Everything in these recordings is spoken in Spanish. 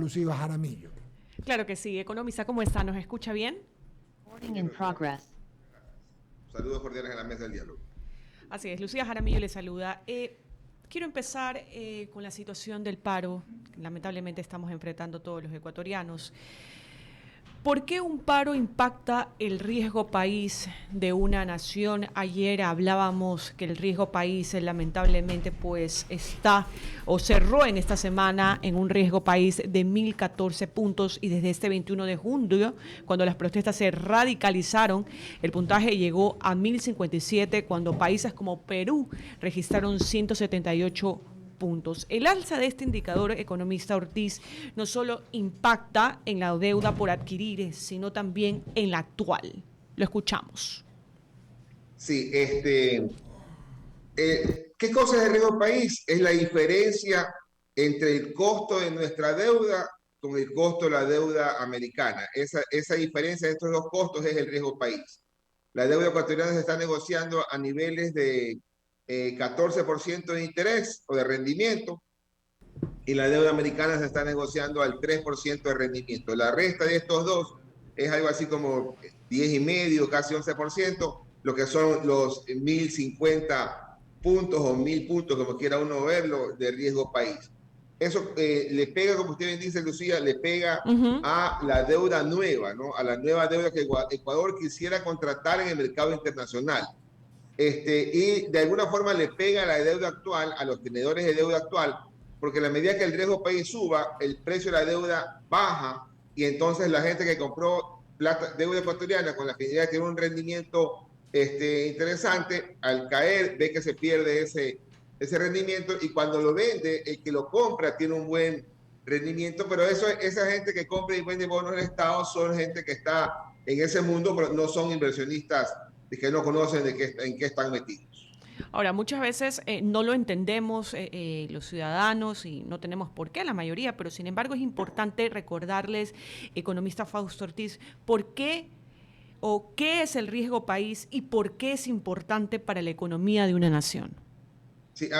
Lucía Jaramillo. Claro que sí. Economista, ¿cómo está? ¿Nos escucha bien? In progress. Saludos cordiales a la mesa del diálogo. Así es, Lucía Jaramillo le saluda. Quiero empezar con la situación del paro que lamentablemente estamos enfrentando todos los ecuatorianos. ¿Por qué un paro impacta el riesgo país de una nación? Ayer hablábamos que el riesgo país lamentablemente pues está o cerró en esta semana en un riesgo país de 1.014 puntos y desde este 21 de junio, cuando las protestas se radicalizaron, el puntaje llegó a 1.057 cuando países como Perú registraron 178 puntos. El alza de este indicador, economista Ortiz, no solo impacta en la deuda por adquirir, sino también en la actual. Lo escuchamos. Sí, ¿qué cosa es el riesgo país? Es la diferencia entre el costo de nuestra deuda con el costo de la deuda americana. Esa diferencia de estos dos costos es el riesgo país. La deuda ecuatoriana se está negociando a niveles de 14% de interés o de rendimiento, y la deuda americana se está negociando al 3% de rendimiento. La resta de estos dos es algo así como 10,5%, casi 11%, lo que son los 1.050 puntos o 1.000 puntos, como quiera uno verlo, de riesgo país. Eso le pega, como usted bien dice, Lucía, le pega a la deuda nueva, ¿no? A la nueva deuda que Ecuador quisiera contratar en el mercado internacional. Y de alguna forma le pega a la deuda actual, a los tenedores de deuda actual, porque a la medida que el riesgo país suba, el precio de la deuda baja, y entonces la gente que compró deuda ecuatoriana con la finalidad de tener un rendimiento interesante, al caer ve que se pierde ese rendimiento, y cuando lo vende, el que lo compra tiene un buen rendimiento, pero esa gente que compra y vende bonos del Estado son gente que está en ese mundo, pero no son inversionistas de que no conocen en qué están metidos. Ahora, muchas veces no lo entendemos los ciudadanos y no tenemos por qué, la mayoría, pero sin embargo es importante recordarles, economista Fausto Ortiz, por qué o qué es el riesgo país y por qué es importante para la economía de una nación. Sí,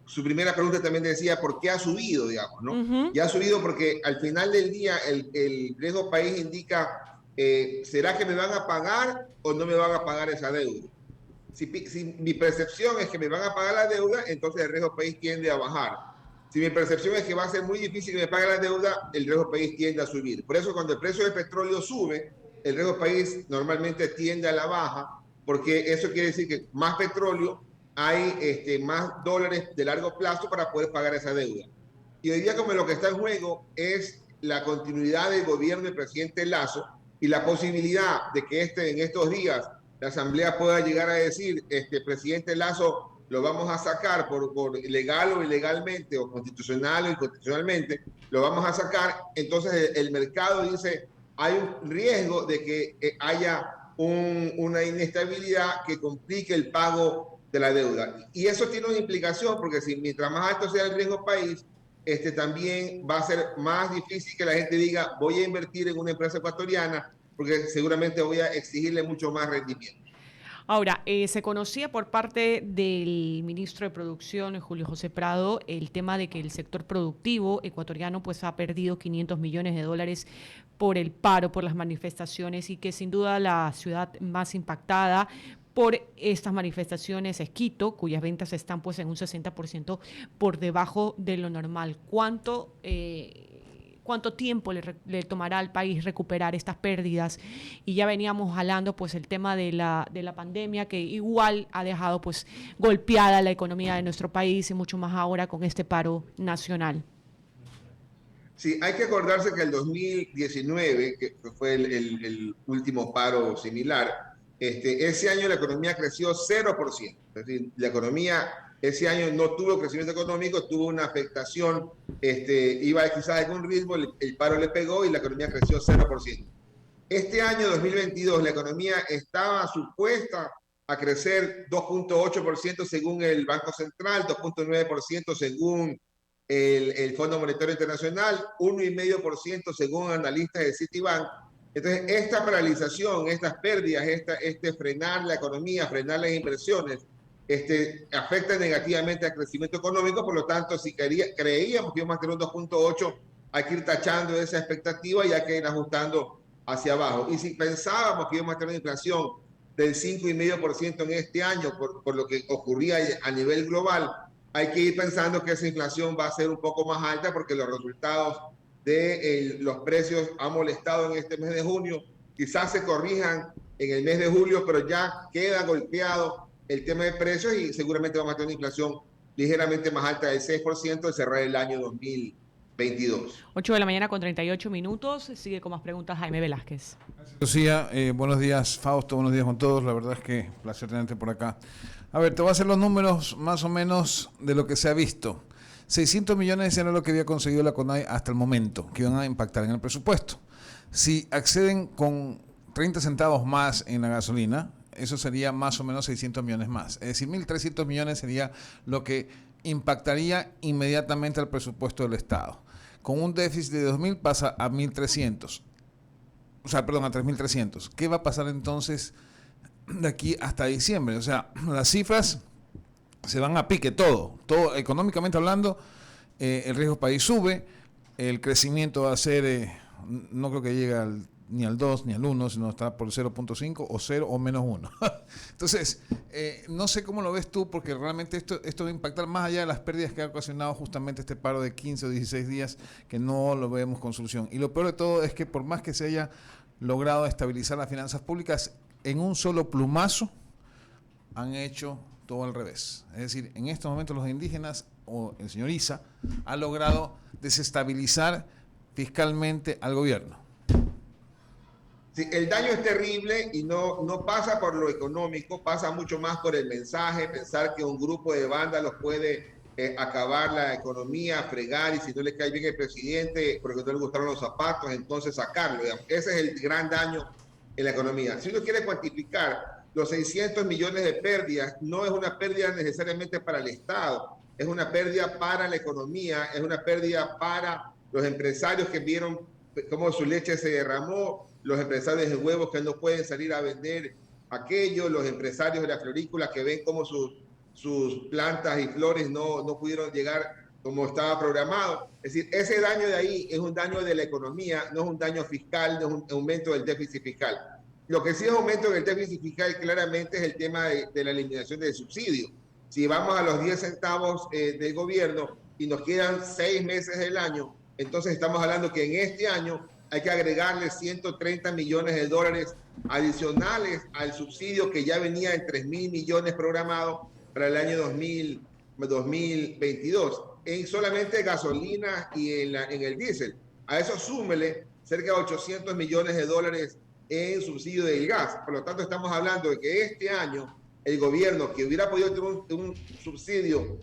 su primera pregunta también decía por qué ha subido, digamos, ¿no? Ya ha subido porque al final del día el riesgo país indica, ¿será que me van a pagar o no me van a pagar esa deuda? Si mi percepción es que me van a pagar la deuda, entonces el riesgo país tiende a bajar. Si mi percepción es que va a ser muy difícil que me paguen la deuda, el riesgo país tiende a subir. Por eso cuando el precio del petróleo sube, el riesgo país normalmente tiende a la baja, porque eso quiere decir que más petróleo, hay más dólares de largo plazo para poder pagar esa deuda. Y hoy día, como lo que está en juego es la continuidad del gobierno del presidente Lasso y la posibilidad de que en estos días la Asamblea pueda llegar a decir, presidente Lasso, lo vamos a sacar por legal o ilegalmente, o constitucional o inconstitucionalmente, lo vamos a sacar. Entonces el mercado dice, hay un riesgo de que haya una inestabilidad que complique el pago de la deuda. Y eso tiene una implicación, porque mientras más alto sea el riesgo país, también va a ser más difícil que la gente diga, voy a invertir en una empresa ecuatoriana, porque seguramente voy a exigirle mucho más rendimiento. Ahora, se conocía por parte del ministro de Producción, Julio José Prado, el tema de que el sector productivo ecuatoriano pues ha perdido 500 millones de dólares por el paro, por las manifestaciones, y que sin duda la ciudad más impactada por estas manifestaciones es Quito, cuyas ventas están pues en un 60% por debajo de lo normal. ¿Cuánto tiempo le tomará al país recuperar estas pérdidas? Y ya veníamos hablando pues el tema de la pandemia, que igual ha dejado pues golpeada la economía de nuestro país, y mucho más ahora con este paro nacional. Sí, hay que acordarse que el 2019, que fue el último paro similar, ese año la economía creció 0%. Es decir, la economía ese año no tuvo crecimiento económico, tuvo una afectación, iba quizás a algún ritmo, el paro le pegó y la economía creció 0%. Este año 2022 la economía estaba supuesta a crecer 2,8% según el Banco Central, 2,9% según el Fondo Monetario Internacional, 1,5% según analistas de Citibank. Entonces, esta paralización, estas pérdidas, frenar la economía, frenar las inversiones, afecta negativamente al crecimiento económico. Por lo tanto, si creíamos que íbamos a tener un 2,8, hay que ir tachando esa expectativa y hay que ir ajustando hacia abajo. Y si pensábamos que íbamos a tener una inflación del 5,5% en este año, por lo que ocurría a nivel global, hay que ir pensando que esa inflación va a ser un poco más alta porque los resultados de los precios han molestado en este mes de junio. Quizás se corrijan en el mes de julio, pero ya queda golpeado el tema de precios y seguramente vamos a tener una inflación ligeramente más alta del 6% al cerrar el año 2022. 8 de la mañana con 38 minutos. Sigue con más preguntas Jaime Velázquez. Lucía, buenos días Fausto, buenos días con todos. La verdad es que placer tenerte por acá. A ver, te voy a hacer los números más o menos de lo que se ha visto. 600 millones era lo que había conseguido la CONAI hasta el momento, que iban a impactar en el presupuesto. Si acceden con 30 centavos más en la gasolina, eso sería más o menos 600 millones más. Es decir, 1.300 millones sería lo que impactaría inmediatamente al presupuesto del Estado. Con un déficit de 2.000 pasa a 1.300. O sea, perdón, a 3.300. ¿Qué va a pasar entonces de aquí hasta diciembre? O sea, las cifras se van a pique, todo económicamente hablando, el riesgo país sube, el crecimiento va a ser, no creo que llegue ni al 2 ni al 1, sino está por 0.5 o 0 o menos 1. Entonces, no sé cómo lo ves tú, porque realmente esto va a impactar más allá de las pérdidas que ha ocasionado justamente este paro de 15 o 16 días, que no lo vemos con solución. Y lo peor de todo es que por más que se haya logrado estabilizar las finanzas públicas, en un solo plumazo han hecho todo al revés. Es decir, en estos momentos los indígenas, o el señor Issa, ha logrado desestabilizar fiscalmente al gobierno. Sí, el daño es terrible y no pasa por lo económico, pasa mucho más por el mensaje, pensar que un grupo de vándalos puede acabar la economía, fregar, y si no le cae bien el presidente porque no le gustaron los zapatos, entonces sacarlo. Digamos. Ese es el gran daño en la economía. Si uno quiere cuantificar los 600 millones de pérdidas, no es una pérdida necesariamente para el Estado, es una pérdida para la economía, es una pérdida para los empresarios que vieron cómo su leche se derramó, los empresarios de huevos que no pueden salir a vender aquello, los empresarios de la florícola que ven cómo sus plantas y flores no pudieron llegar como estaba programado. Es decir, ese daño de ahí es un daño de la economía, no es un daño fiscal, no es un aumento del déficit fiscal. Lo que sí es aumento del déficit fiscal claramente es el tema de la eliminación del subsidio. Si vamos a los 10 centavos del gobierno y nos quedan 6 meses del año, entonces estamos hablando que en este año hay que agregarle 130 millones de dólares adicionales al subsidio que ya venía en 3.000 millones programado para el año 2022, en solamente gasolina y en el diésel. A eso súmele cerca de 800 millones de dólares en subsidio del gas. Por lo tanto, estamos hablando de que este año el gobierno, que hubiera podido tener un subsidio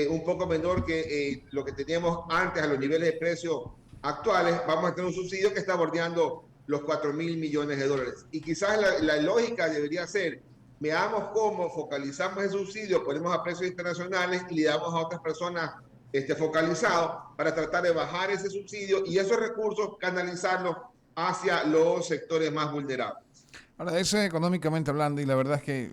un poco menor que lo que teníamos antes a los niveles de precio actuales, vamos a tener un subsidio que está bordeando los 4.000 millones de dólares. Y quizás la lógica debería ser, veamos cómo focalizamos el subsidio, ponemos a precios internacionales y le damos a otras personas focalizado para tratar de bajar ese subsidio y esos recursos canalizarlos hacia los sectores más vulnerables. Ahora, eso es económicamente hablando, y la verdad es que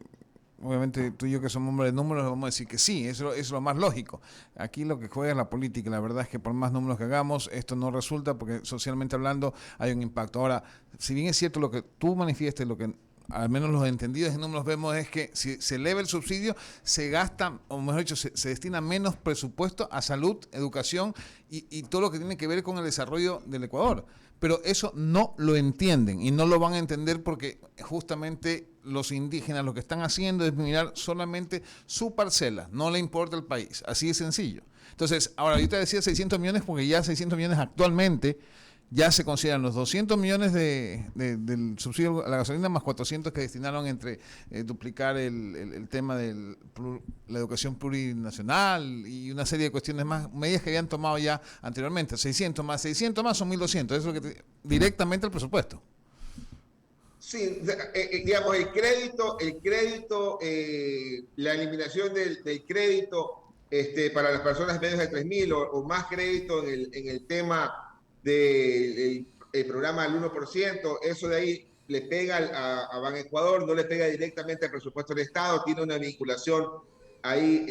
obviamente tú y yo que somos hombres de números vamos a decir que sí, eso es lo más lógico. Aquí lo que juega es la política, la verdad es que por más números que hagamos, esto no resulta porque socialmente hablando hay un impacto. Ahora, si bien es cierto lo que tú manifiestas, lo que al menos los entendidos en números vemos es que si se eleva el subsidio, se gasta, o mejor dicho, se destina menos presupuesto a salud, educación y todo lo que tiene que ver con el desarrollo del Ecuador. Pero eso no lo entienden y no lo van a entender porque justamente los indígenas lo que están haciendo es mirar solamente su parcela, no le importa el país, así de sencillo. Entonces, ahora yo te decía 600 millones porque ya 600 millones actualmente ya se consideran los 200 millones del subsidio a la gasolina más 400 que destinaron entre duplicar el tema de la educación plurinacional y una serie de cuestiones más, medidas que habían tomado ya anteriormente. 600 más son 1.200, eso es lo que directamente al presupuesto. Sí, digamos, el crédito, la eliminación del crédito para las personas menos de 3.000 o más crédito en el tema del programa al 1%, eso de ahí le pega a Ban Ecuador, no le pega directamente al presupuesto del Estado, tiene una vinculación ahí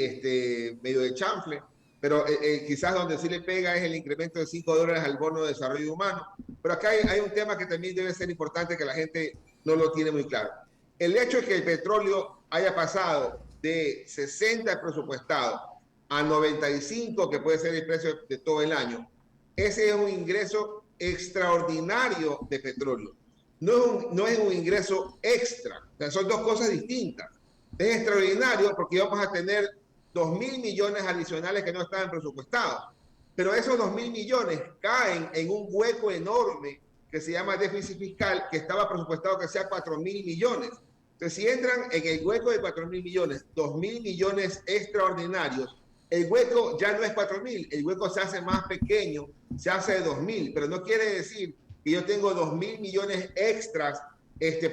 medio de chanfle, pero quizás donde sí le pega es el incremento de $5 al bono de desarrollo humano. Pero acá hay un tema que también debe ser importante que la gente no lo tiene muy claro. El hecho de que el petróleo haya pasado de 60 presupuestado a 95, que puede ser el precio de todo el año, ese es un ingreso extraordinario de petróleo. No es un ingreso extra. O sea, son dos cosas distintas. Es extraordinario porque vamos a tener 2.000 millones adicionales que no estaban presupuestados. Pero esos 2.000 millones caen en un hueco enorme que se llama déficit fiscal, que estaba presupuestado que sea 4.000 millones. Entonces, si entran en el hueco de 4.000 millones, 2.000 millones extraordinarios, el hueco ya no es 4.000, el hueco se hace más pequeño, se hace de 2.000, pero no quiere decir que yo tengo 2.000 millones extras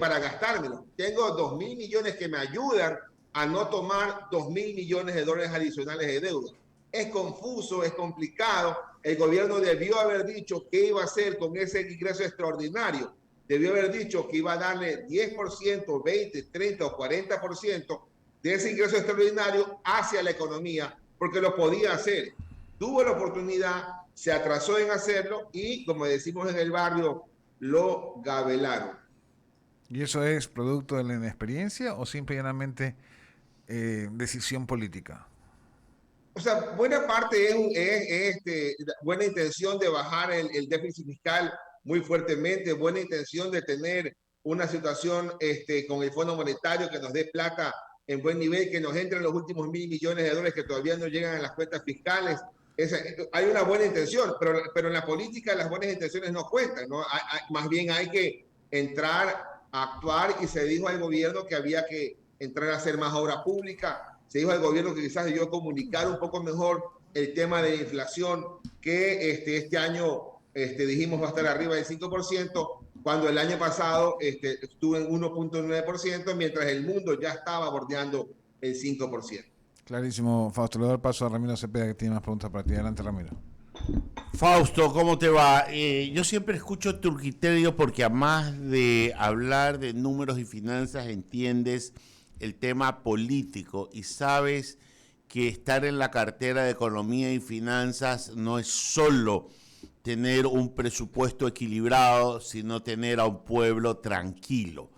para gastármelo. Tengo 2.000 millones que me ayudan a no tomar 2.000 millones de dólares adicionales de deuda. Es confuso, es complicado. El gobierno debió haber dicho qué iba a hacer con ese ingreso extraordinario. Debió haber dicho que iba a darle 10%, 20, 30 o 40% de ese ingreso extraordinario hacia la economía, porque lo podía hacer. Tuvo la oportunidad, se atrasó en hacerlo y, como decimos en el barrio, lo gabelaron. ¿Y eso es producto de la inexperiencia o simplemente decisión política? O sea, buena parte es buena intención de bajar el déficit fiscal muy fuertemente, buena intención de tener una situación con el Fondo Monetario que nos dé plata en buen nivel, que nos entren los últimos 1.000 millones de dólares que todavía no llegan a las cuentas fiscales. Hay una buena intención, pero en la política las buenas intenciones no cuestan, ¿no? Más bien hay que entrar a actuar, y se dijo al gobierno que había que entrar a hacer más obra pública. Se dijo al gobierno que quizás debió comunicar un poco mejor el tema de la inflación, que este año dijimos va a estar arriba del 5%, cuando el año pasado estuvo en 1.9%, mientras el mundo ya estaba bordeando el 5%. Clarísimo, Fausto. Le doy el paso a Ramiro Cepeda, que tiene más preguntas para ti. Adelante, Ramiro. Fausto, ¿cómo te va? Yo siempre escucho tu criterio porque además de hablar de números y finanzas, entiendes el tema político y sabes que estar en la cartera de Economía y Finanzas no es solo tener un presupuesto equilibrado, sino tener a un pueblo tranquilo.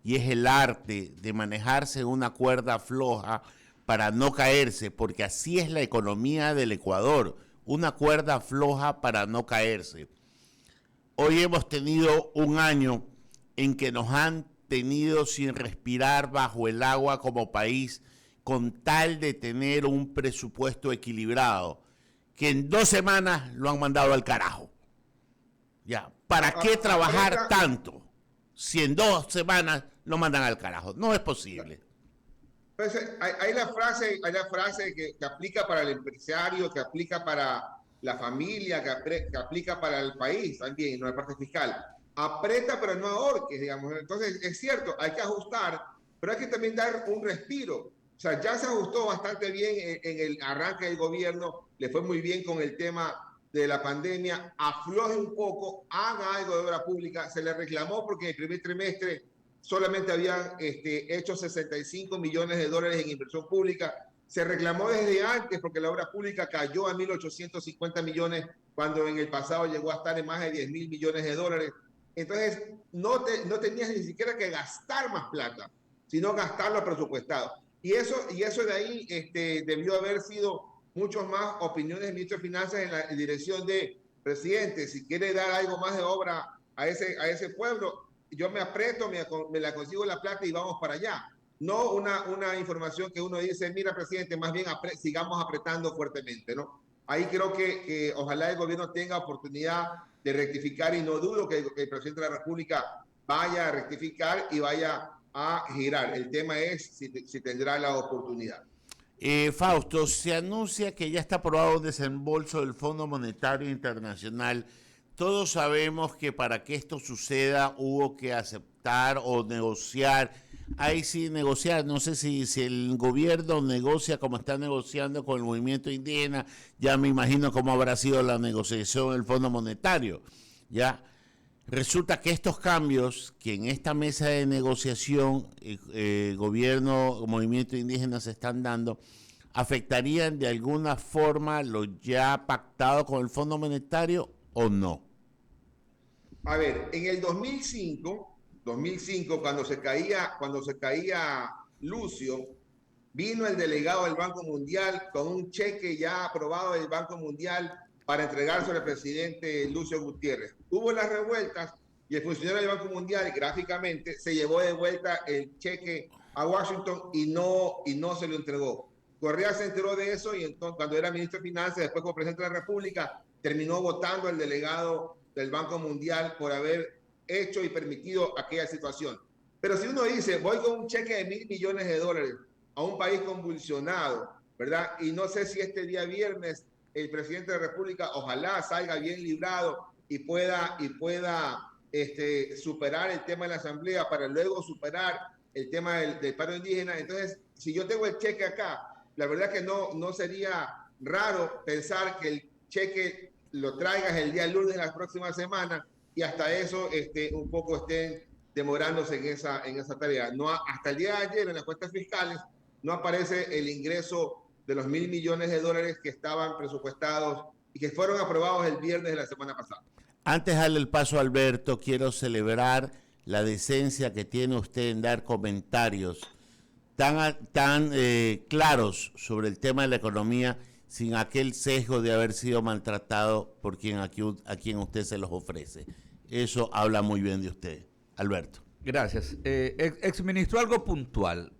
Y es el arte de manejarse en una cuerda floja para no caerse, porque así es la economía del Ecuador, una cuerda floja para no caerse. Hoy hemos tenido un año en que nos han tenido sin respirar bajo el agua como país, con tal de tener un presupuesto equilibrado, que en 2 semanas lo han mandado al carajo. Ya, ¿para qué trabajar tanto si en 2 semanas lo mandan al carajo? No es posible. Pues hay la frase que aplica para el empresario, que aplica para la familia, que aplica para el país también, no la parte fiscal. Aprieta pero no ahorques, digamos. Entonces, es cierto, hay que ajustar, pero hay que también dar un respiro. O sea, ya se ajustó bastante bien en el arranque del gobierno, le fue muy bien con el tema de la pandemia, afloje un poco, haga algo de obra pública. Se le reclamó porque en el primer trimestre solamente habían hecho 65 millones de dólares en inversión pública. Se reclamó desde antes porque la obra pública cayó a 1.850 millones cuando en el pasado llegó a estar en más de 10.000 millones de dólares. Entonces, no tenías ni siquiera que gastar más plata, sino gastarlo presupuestado. Y eso de ahí debió haber sido muchos más opiniones del ministro de Finanzas en la dirección de presidente. Si quiere dar algo más de obra a ese pueblo, yo me aprieto, me la consigo la plata y vamos para allá. No una información que uno dice, mira, presidente, más bien sigamos apretando fuertemente, ¿no? Ahí creo que ojalá el gobierno tenga oportunidad de rectificar, y no dudo que el presidente de la República vaya a rectificar y vaya a girar. El tema es si tendrá la oportunidad. Fausto, se anuncia que ya está aprobado un desembolso del Fondo Monetario Internacional. Todos sabemos que para que esto suceda hubo que aceptar o negociar. Ahí sí negociar, no sé si el gobierno negocia como está negociando con el movimiento indígena, ya me imagino cómo habrá sido la negociación del Fondo Monetario. Ya resulta que estos cambios que en esta mesa de negociación gobierno, movimiento indígena se están dando, ¿afectarían de alguna forma lo ya pactado con el Fondo Monetario o no? A ver, en el 2005, cuando se caía Lucio, vino el delegado del Banco Mundial con un cheque ya aprobado del Banco Mundial para entregárselo al presidente Lucio Gutiérrez. Hubo las revueltas y el funcionario del Banco Mundial gráficamente se llevó de vuelta el cheque a Washington y no se lo entregó. Correa se enteró de eso y entonces, cuando era ministro de Finanzas, después como presidente de la República, terminó votando al delegado del Banco Mundial por haber hecho y permitido aquella situación. Pero si uno dice, voy con un cheque de $1.000 millones a un país convulsionado, ¿verdad? Y no sé si este día viernes el presidente de la República ojalá salga bien librado y pueda superar el tema de la Asamblea para luego superar el tema del paro indígena. Entonces, si yo tengo el cheque acá, la verdad que no sería raro pensar que el cheque lo traigas el día lunes de la próxima semana y hasta eso un poco estén demorándose en esa tarea. No, hasta el día de ayer en las cuentas fiscales no aparece el ingreso de los $1.000 millones que estaban presupuestados y que fueron aprobados el viernes de la semana pasada. Antes de darle el paso a Alberto, quiero celebrar la decencia que tiene usted en dar comentarios tan claros sobre el tema de la economía sin aquel sesgo de haber sido maltratado por a quien usted se los ofrece. Eso habla muy bien de usted. Alberto. Gracias. Exministro, algo puntual.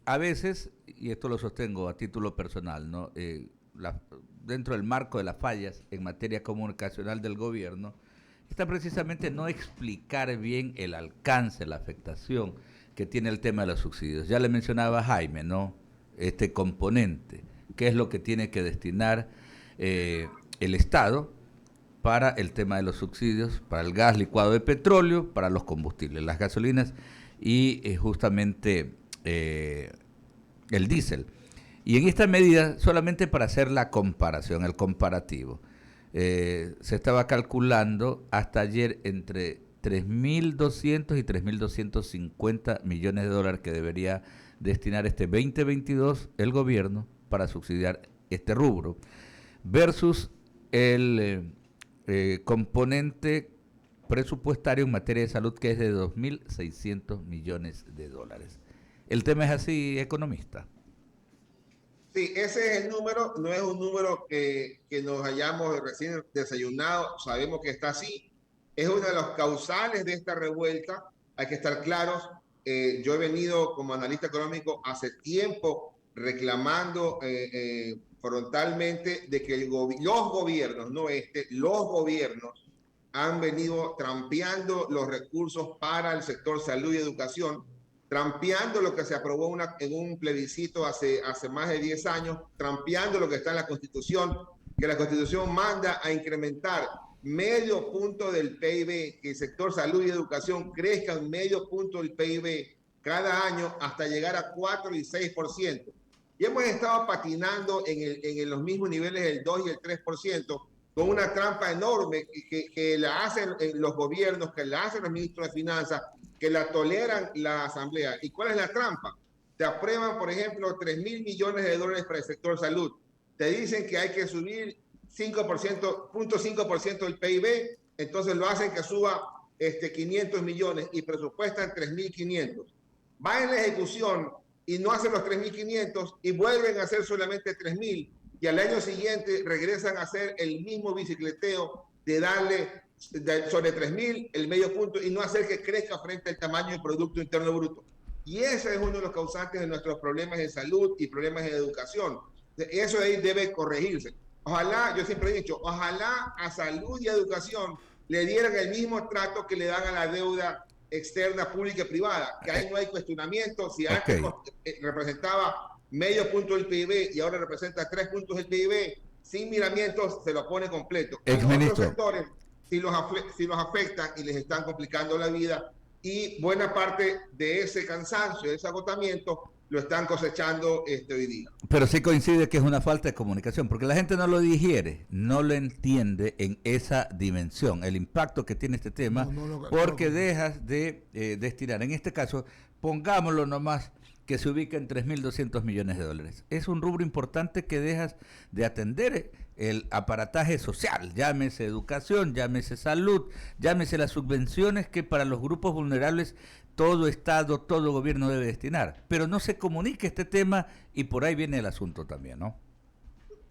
A veces, y esto lo sostengo a título personal, ¿no? Dentro del marco de las fallas en materia comunicacional del gobierno, está precisamente no explicar bien el alcance, la afectación que tiene el tema de los subsidios. Ya le mencionaba Jaime, ¿no? Este componente, qué es lo que tiene que destinar el Estado para el tema de los subsidios, para el gas licuado de petróleo, para los combustibles, las gasolinas y justamente el diésel. Y en esta medida, solamente para hacer la comparación, el comparativo, se estaba calculando hasta ayer entre 3.200 y 3.250 millones de dólares que debería destinar este 2022 el gobierno para subsidiar este rubro, versus el componente presupuestario en materia de salud que es de 2.600 millones de dólares. ¿El tema es así, economista? Sí, ese es el número, no es un número que nos hayamos recién desayunado, sabemos que está así, es uno de los causales de esta revuelta, hay que estar claros. Yo he venido como analista económico hace tiempo reclamando frontalmente de que los gobiernos, no los gobiernos han venido trampeando los recursos para el sector salud y educación, trampeando lo que se aprobó en un plebiscito hace más de 10 años, trampeando lo que está en la Constitución, que la Constitución manda a incrementar medio punto del PIB, que el sector salud y educación crezca en medio punto del PIB cada año hasta llegar a 4 y 6%. Y hemos estado patinando en los mismos niveles del 2 y el 3%, con una trampa enorme que la hacen los gobiernos, que la hacen los ministros de Finanzas, que la toleran la Asamblea. ¿Y cuál es la trampa? Te aprueban, por ejemplo, $3.000 millones para el sector salud. Te dicen que hay que subir 0.5% del PIB, entonces lo hacen que suba 500 millones y presupuestan 3.500. Va en la ejecución y no hacen los 3.500 y vuelven a hacer solamente 3.000 y al año siguiente regresan a hacer el mismo bicicleteo de darle sobre 3.000 el medio punto y no hacer que crezca frente al tamaño del Producto Interno Bruto. Y ese es uno de los causantes de nuestros problemas de salud y problemas de educación. Eso ahí debe corregirse. Ojalá, yo siempre he dicho, ojalá a salud y educación le dieran el mismo trato que le dan a la deuda externa, pública y privada, que ahí no hay cuestionamiento. Si antes representaba medio punto del PIB y ahora representa 3 puntos del PIB, sin miramientos se lo pone completo. En otros sectores sí los afectan y les están complicando la vida y buena parte de ese cansancio, de ese agotamiento, lo están cosechando hoy día. Pero sí coincide que es una falta de comunicación, porque la gente no lo digiere, no lo entiende en esa dimensión, el impacto que tiene este tema, porque dejas de destinar. En este caso, pongámoslo nomás que se ubica en 3.200 millones de dólares. Es un rubro importante que dejas de atender el aparataje social, llámese educación, llámese salud, llámese las subvenciones que para los grupos vulnerables todo Estado, todo gobierno debe destinar. Pero no se comunica este tema y por ahí viene el asunto también, ¿no?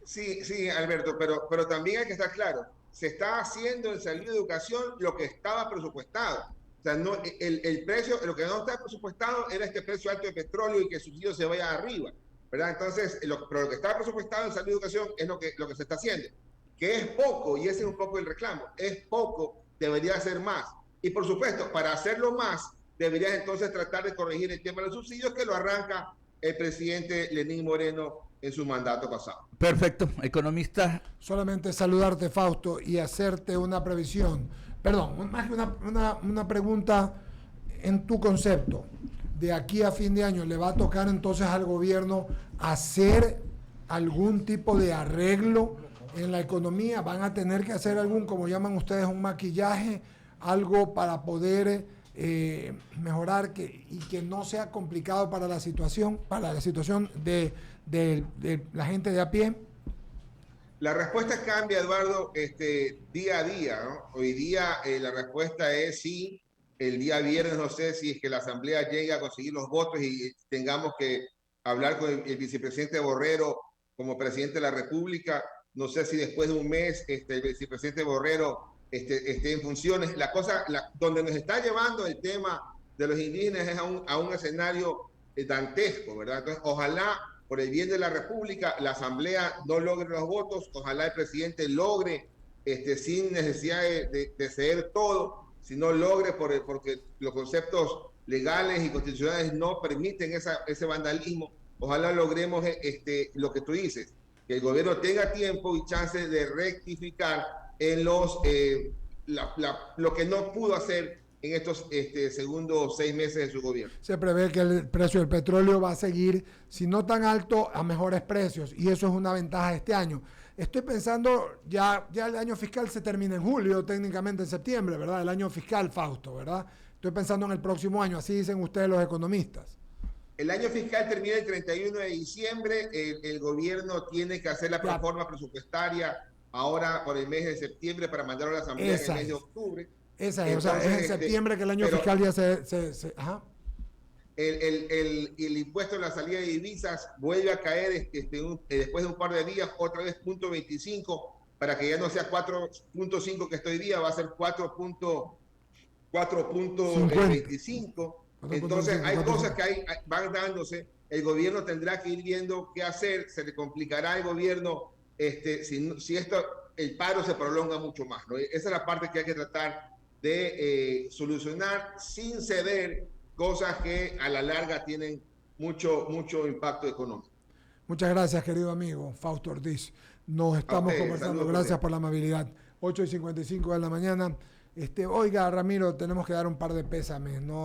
Sí, sí, Alberto, pero también hay que estar claro, se está haciendo en salud y educación lo que estaba presupuestado. O sea, no, el precio, lo que no está presupuestado era este precio alto de petróleo y que el subsidio se vaya arriba, ¿verdad? Entonces, pero lo que estaba presupuestado en salud y educación es lo que se está haciendo, que es poco, y ese es un poco el reclamo, es poco, debería ser más. Y por supuesto, para hacerlo más, deberías entonces tratar de corregir el tema de los subsidios que lo arranca el presidente Lenín Moreno en su mandato pasado. Perfecto, economista. Solamente saludarte, Fausto, y hacerte una previsión. Perdón, más que una pregunta en tu concepto. De aquí a fin de año, ¿le va a tocar entonces al gobierno hacer algún tipo de arreglo en la economía? ¿Van a tener que hacer algún, como llaman ustedes, un maquillaje, algo para poder mejorar y que no sea complicado para la situación de la gente de a pie? La respuesta cambia, Eduardo, día a día, ¿no? Hoy día la respuesta es sí. El día viernes no sé si es que la Asamblea llega a conseguir los votos y tengamos que hablar con el vicepresidente Borrero como presidente de la República. No sé si después de un mes el vicepresidente Borrero esté en funciones. Donde nos está llevando el tema de los indígenas es a un escenario dantesco, ¿verdad? Entonces, ojalá, por el bien de la República, la Asamblea no logre los votos, ojalá el presidente logre, sin necesidad de ceder todo, sino logre porque los conceptos legales y constitucionales no permiten ese vandalismo. Ojalá logremos lo que tú dices, que el gobierno tenga tiempo y chance de rectificar en lo que no pudo hacer en estos segundos 6 meses de su gobierno. Se prevé que el precio del petróleo va a seguir, si no tan alto, a mejores precios, y eso es una ventaja este año. Estoy pensando, ya el año fiscal se termina en julio, técnicamente en septiembre, ¿verdad? El año fiscal, Fausto, ¿verdad? Estoy pensando en el próximo año, así dicen ustedes los economistas. El año fiscal termina el 31 de diciembre, el gobierno tiene que hacer la proforma presupuestaria ahora por el mes de septiembre para mandarlo a la Asamblea en el mes de octubre. Esa es, entonces, o sea, es en septiembre que el año fiscal ya ajá. El impuesto en la salida de divisas vuelve a caer después de un par de días, otra vez 0.25, para que ya no sea 4.5 que estoy día, va a ser 4.25. Entonces hay cosas que van dándose, el gobierno tendrá que ir viendo qué hacer, se le complicará al gobierno si el paro se prolonga mucho más, ¿no? Esa es la parte que hay que tratar de solucionar sin ceder cosas que a la larga tienen mucho impacto económico. Muchas gracias, querido amigo Fausto Ortiz. Nos estamos conversando. Gracias por la amabilidad. 8:55 de la mañana. Oiga, Ramiro, tenemos que dar un par de pésames, ¿no?